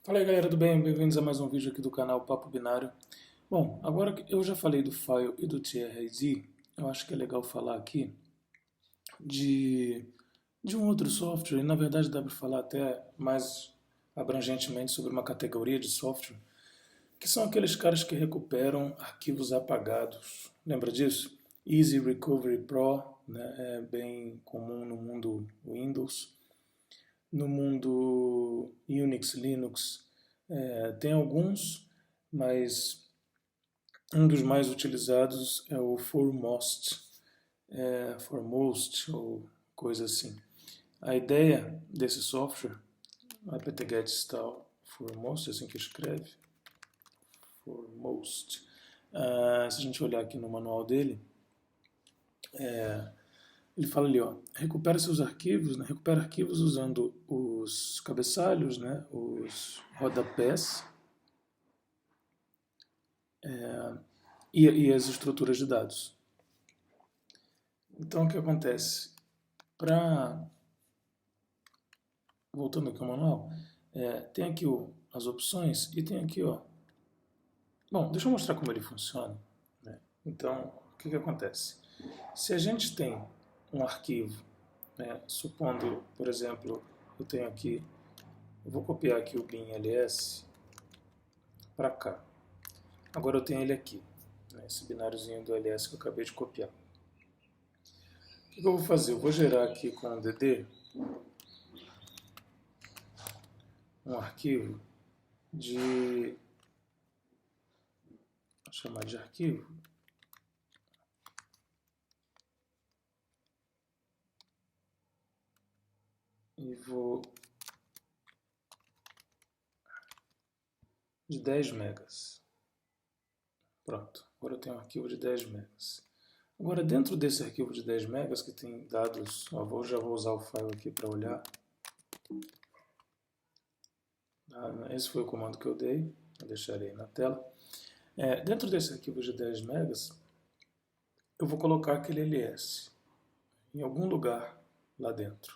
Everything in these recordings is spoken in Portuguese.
Fala aí galera, tudo bem? Bem-vindos a mais um vídeo aqui do canal Papo Binário. Bom, agora que eu já falei do file e do TRID, eu acho que é legal falar aqui de, de um outro software, e na verdade dá para falar até mais abrangentemente sobre uma categoria de software, que são aqueles caras que recuperam arquivos apagados. Lembra disso? Easy Recovery Pro, né? É bem comum no mundo Windows. No mundo Unix, Linux, tem alguns, mas um dos mais utilizados é o Foremost ou coisa assim. A ideia desse software, apt-get install Foremost, é assim que escreve, Foremost. Se a gente olhar aqui no manual dele, ele fala ali, ó, recupera seus arquivos, né? Recupera arquivos usando os cabeçalhos, né? Os rodapés e as estruturas de dados. Então, o que acontece? Voltando aqui ao manual, tem aqui as opções e tem aqui, ó. Bom, deixa eu mostrar como ele funciona, né? Então, o que acontece? Se a gente tem um arquivo, né, supondo, por exemplo, eu tenho aqui, eu vou copiar aqui o bin ls para cá. Agora eu tenho ele aqui, né, esse bináriozinho do ls que eu acabei de copiar. O que eu vou fazer? Eu vou gerar aqui com o dd um arquivo de... vou chamar de arquivo. E vou... de 10 megas. Pronto, agora eu tenho um arquivo de 10 megas. Agora, dentro desse arquivo de 10 megas, que tem dados... já vou usar o file aqui para olhar. Esse foi o comando que eu dei, eu deixarei na tela. Dentro desse arquivo de 10 megas, eu vou colocar aquele ls em algum lugar lá dentro.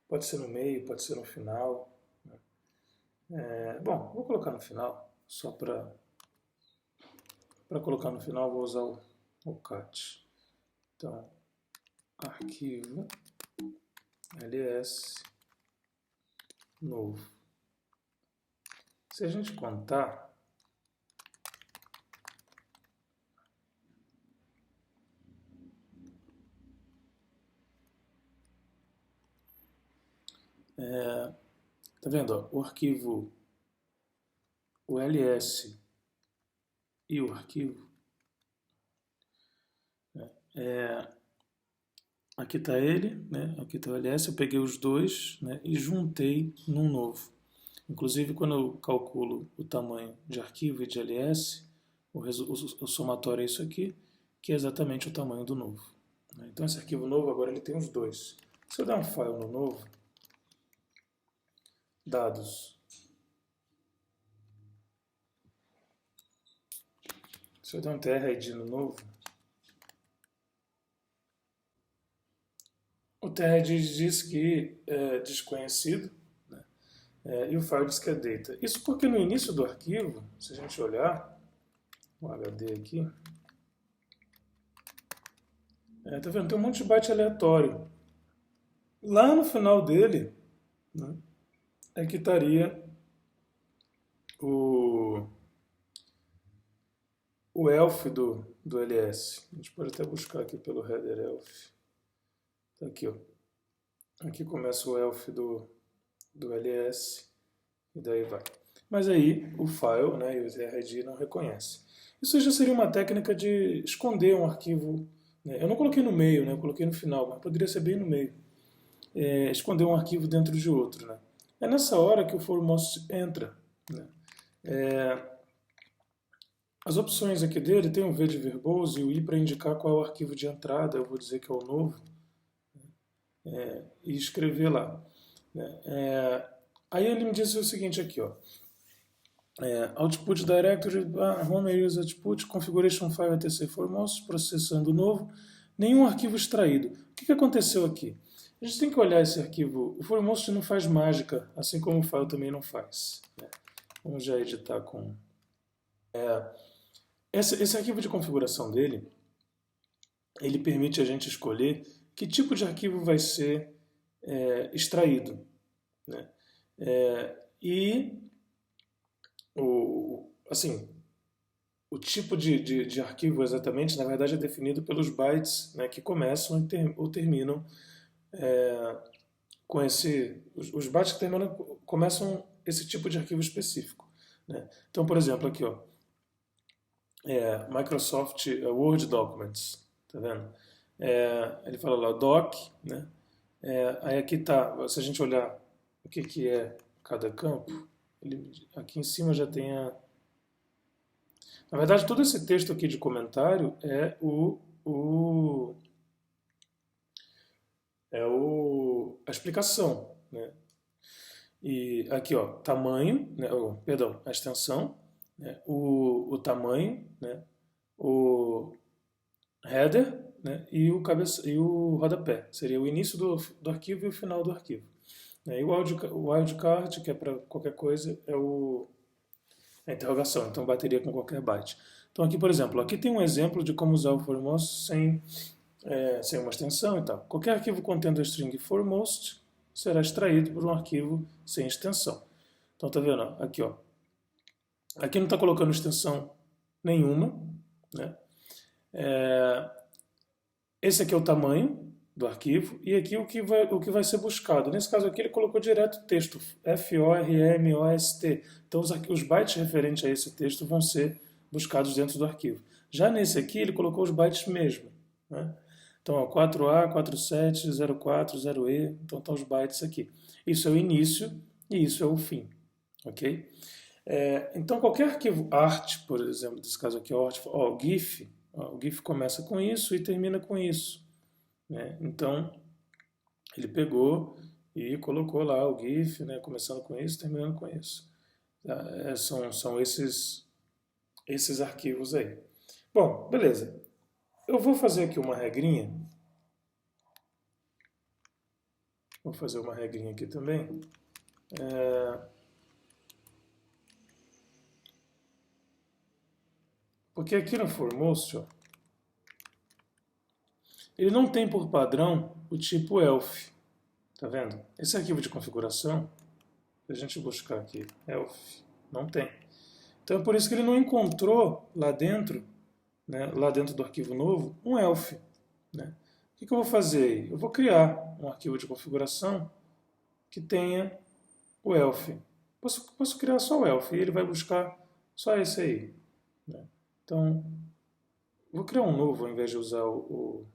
Pode ser no meio, pode ser no final. Bom, vou colocar no final, só para colocar no final, vou usar o cat. Então, arquivo ls novo. Se a gente contar, tá vendo? Ó, o arquivo, o ls e o arquivo, aqui está ele, né? Aqui está o ls, eu peguei os dois, né? E juntei num novo. Inclusive, quando eu calculo o tamanho de arquivo e de ls, o somatório é isso aqui, que é exatamente o tamanho do novo. Então, esse arquivo novo agora ele tem os dois. Se eu der um file no novo, dados. Se eu der um TRID no novo, o TRID diz que é desconhecido, né? E o file diz que é data. Isso porque no início do arquivo, se a gente olhar o HD aqui, tá vendo? Tem um monte de byte aleatório. Lá no final dele, né, é que estaria o elf do ls. A gente pode até buscar aqui pelo header elf. Tá aqui, ó. Aqui começa o elf do ls e daí vai. Mas aí o file, né, e o TRID não reconhece. Isso já seria uma técnica de esconder um arquivo, né? Eu não coloquei no meio, né, eu coloquei no final, mas poderia ser bem no meio. Esconder um arquivo dentro de outro, né? É nessa hora que o foremost entra, né? As opções aqui dele tem o V de verbose e o I para indicar qual é o arquivo de entrada, eu vou dizer que é o novo, e escrever lá. Aí ele me diz o seguinte aqui, ó. Output directory, home use output, configuration file etc foremost, processando novo, nenhum arquivo extraído. O que aconteceu aqui? A gente tem que olhar esse arquivo. O foremost não faz mágica, assim como o file também não faz, né? Vamos já editar com... Esse arquivo de configuração dele, ele permite a gente escolher que tipo de arquivo vai ser extraído, né? E assim, o tipo de arquivo exatamente, na verdade, é definido pelos bytes, né, que começam ou terminam com esse... Os bytes que terminam começam esse tipo de arquivo específico, né? Então, por exemplo, aqui, ó, Microsoft Word Documents, tá vendo? Ele fala lá doc, né? Aí aqui tá, se a gente olhar o que é cada campo, aqui em cima já tem a... Na verdade, todo esse texto aqui de comentário é a explicação, né? E aqui, ó, tamanho, né? Perdão, a extensão, né? O tamanho, né? O header, né? E o rodapé. Seria o início do arquivo e o final do arquivo. E o wildcard, que é para qualquer coisa, é a interrogação. Então, bateria com qualquer byte. Então, aqui, por exemplo, aqui tem um exemplo de como usar o forMost sem uma extensão e tal. Qualquer arquivo contendo a string forMost será extraído por um arquivo sem extensão. Então, tá vendo? Aqui, ó. Aqui não está colocando extensão nenhuma, né? Esse aqui é o tamanho do arquivo e aqui o que vai ser buscado. Nesse caso aqui ele colocou direto texto, FORMOST. Então os bytes referentes a esse texto vão ser buscados dentro do arquivo. Já nesse aqui ele colocou os bytes mesmo, né? Então, ó, 4A, 47, 04, 0E, então estão os bytes aqui. Isso é o início e isso é o fim, ok? Então qualquer arquivo art, por exemplo, nesse caso aqui, ó, o GIF, o GIF começa com isso e termina com isso, né? Então ele pegou e colocou lá o GIF, né, começando com isso, terminando com isso. São esses arquivos aí. Bom, beleza. Eu vou fazer aqui uma regrinha. Vou fazer uma regrinha aqui também. Porque aqui no forMost, ó, ele não tem por padrão o tipo ELF. Tá vendo? Esse arquivo de configuração, se a gente buscar aqui, ELF, não tem. Então é por isso que ele não encontrou lá dentro, né, lá dentro do arquivo novo, um ELF, né? O que eu vou fazer? Eu vou criar um arquivo de configuração que tenha o ELF. Posso criar só o ELF e ele vai buscar só esse aí, né? Então, vou criar um novo ao invés de usar o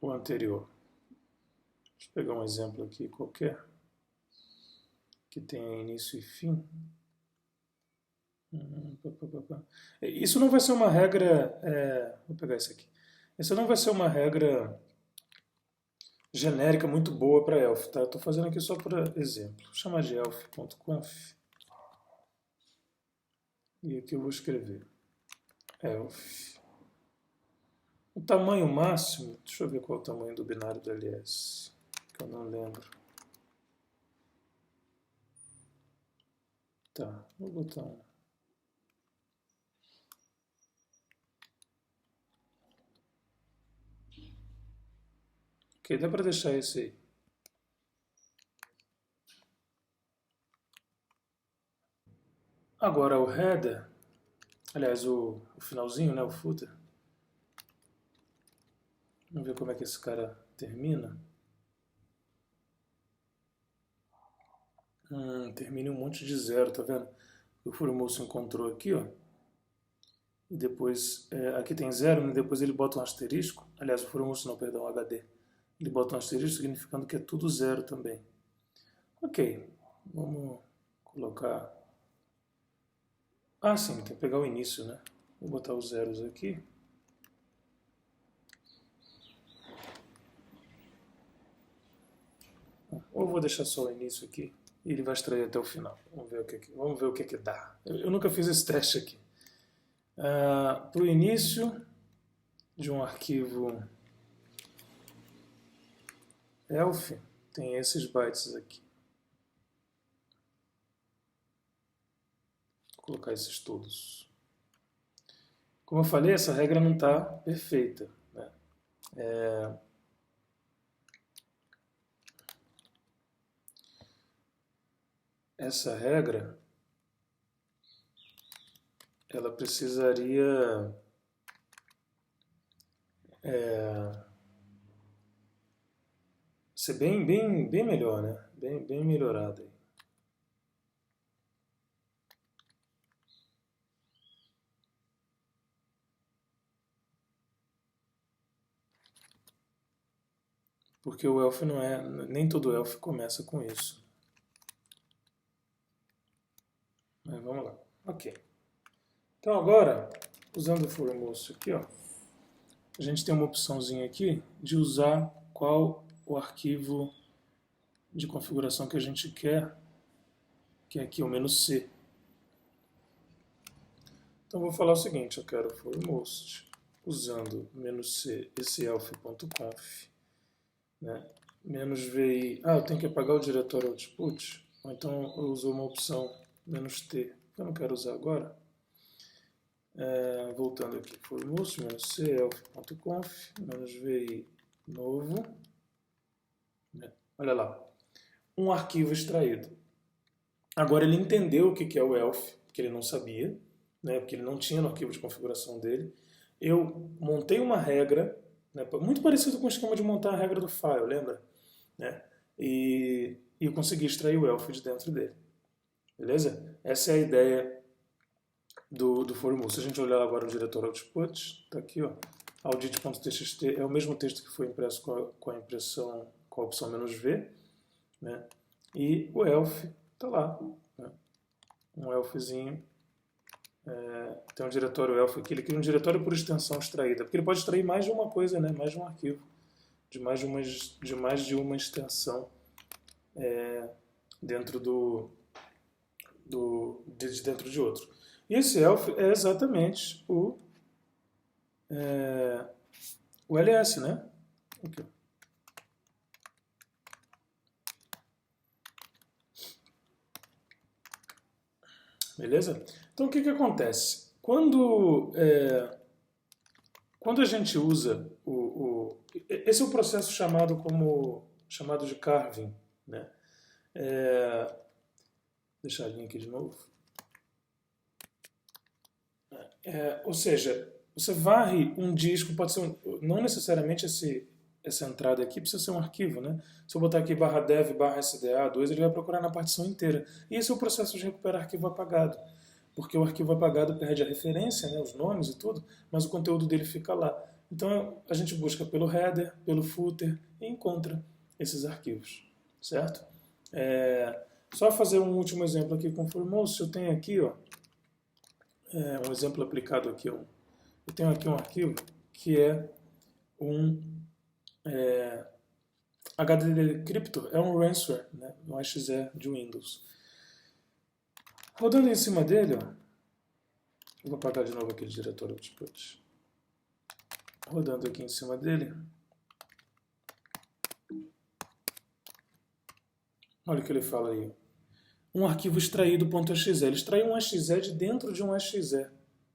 anterior. Deixa eu pegar um exemplo aqui qualquer, que tenha início e fim. Isso não vai ser uma regra... vou pegar esse aqui. Isso não vai ser uma regra genérica muito boa para ELF, tá? Estou fazendo aqui só por exemplo. Vou chamar de elf.conf. E aqui eu vou escrever elf. O tamanho máximo... Deixa eu ver qual é o tamanho do binário do ls, que eu não lembro. Tá, vou botar um... Ok, dá para deixar esse aí. Agora o header, aliás, o finalzinho, né, o footer. Vamos ver como é que esse cara termina. Termina um monte de zero, tá vendo? O forMost encontrou aqui, ó. E depois, aqui tem zero, né? Depois ele bota um asterisco. Aliás, o forMost não, perdão, HD. Ele bota um asterisco significando que é tudo zero também. Ok, vamos colocar... Ah, sim, tem que pegar o início, né? Vou botar os zeros aqui. Ou vou deixar só o início aqui e ele vai extrair até o final. Vamos ver o que dá. Eu nunca fiz esse teste aqui. Para o início de um arquivo ELF, tem esses bytes aqui. colocar esses todos. Como eu falei, essa regra não está perfeita, né? Essa regra, ela precisaria ser bem melhor, né? Bem melhorada. Porque o elf não é... Nem todo elf começa com isso. Mas vamos lá. Ok. Então agora, usando o foremost aqui, ó, a gente tem uma opçãozinha aqui de usar qual o arquivo de configuração que a gente quer, que é aqui o "-c". Então vou falar o seguinte, eu quero foremost usando "-c esse elf.conf, né? "-vi", eu tenho que apagar o diretório output, ou então eu uso uma opção "-t", que eu não quero usar agora. Voltando aqui, foremost "-c elf.conf, "-vi", novo, né? Olha lá, um arquivo extraído. Agora ele entendeu o que é o elf, porque ele não sabia, né, porque ele não tinha no arquivo de configuração dele. Eu montei uma regra, né, muito parecido com o esquema de montar a regra do file, lembra? Né? E eu consegui extrair o elf de dentro dele. Beleza? Essa é a ideia do foremost. Se a gente olhar agora o diretório output, está aqui, ó, audit.txt é o mesmo texto que foi impresso com a impressão, com a opção "-v", né? E o elf está lá, né? Um elfzinho. Tem um diretório elf aqui, ele cria um diretório por extensão extraída, porque ele pode extrair mais de uma coisa, né? Mais de um arquivo, de mais de uma extensão dentro de dentro de outro. E esse elf é exatamente o ls, né? Aqui. Beleza? Então o que acontece? Quando a gente usa esse é o processo chamado de carving, né? Deixar a linha aqui de novo. Ou seja, você varre um disco, pode ser não necessariamente essa entrada aqui precisa ser um arquivo, né? Se eu botar aqui /dev/sda2, ele vai procurar na partição inteira. E esse é o processo de recuperar arquivo apagado, porque o arquivo apagado perde a referência, né, os nomes e tudo, mas o conteúdo dele fica lá. Então a gente busca pelo header, pelo footer e encontra esses arquivos, certo? Só fazer um último exemplo aqui com o foremost. Eu tenho aqui, ó, um exemplo aplicado aqui. Eu tenho aqui um arquivo que é um HDD Crypto, é um ransomware, né, um exe de Windows. Rodando em cima dele, ó, vou apagar de novo aquele diretório output. Rodando aqui em cima dele, olha o que ele fala aí. Um arquivo extraído .exe. Ele extraiu um exe de dentro de um exe.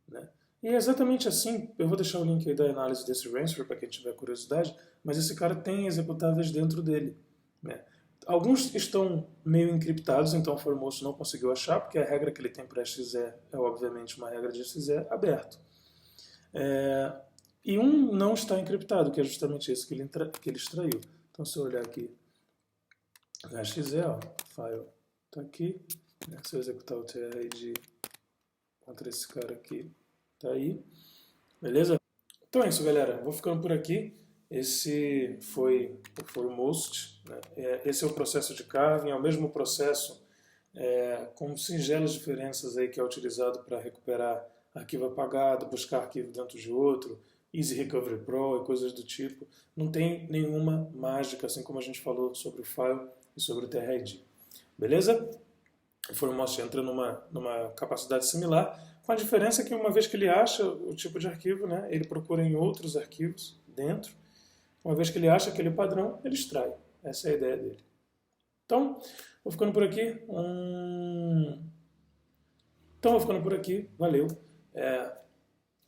Né? E é exatamente assim, eu vou deixar o link aí da análise desse ransomware para quem tiver curiosidade, mas esse cara tem executáveis dentro dele. Né? Alguns estão meio encriptados, então o foremost não conseguiu achar, porque a regra que ele tem para exe é obviamente uma regra de exe aberto. E um não está encriptado, que é justamente esse que ele extraiu. Então se eu olhar aqui no exe, ó, file está aqui, né? Se eu executar o trd contra esse cara aqui, tá aí, beleza? Então é isso, galera, vou ficando por aqui. Esse foi o foremost, né? Esse é o processo de carving, é o mesmo processo com singelas diferenças aí que é utilizado para recuperar arquivo apagado, buscar arquivo dentro de outro, Easy Recovery Pro e coisas do tipo. Não tem nenhuma mágica, assim como a gente falou sobre o file e sobre o TRID. Beleza? O foremost entra numa capacidade similar, com a diferença que uma vez que ele acha o tipo de arquivo, né, ele procura em outros arquivos dentro. Uma vez que ele acha aquele padrão, ele extrai. Essa é a ideia dele. Então, vou ficando por aqui. Então vou ficando por aqui, valeu.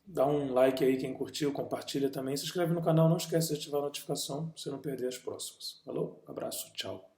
Dá um like aí quem curtiu, compartilha também, se inscreve no canal, não esquece de ativar a notificação para você não perder as próximas. Falou? Abraço, tchau.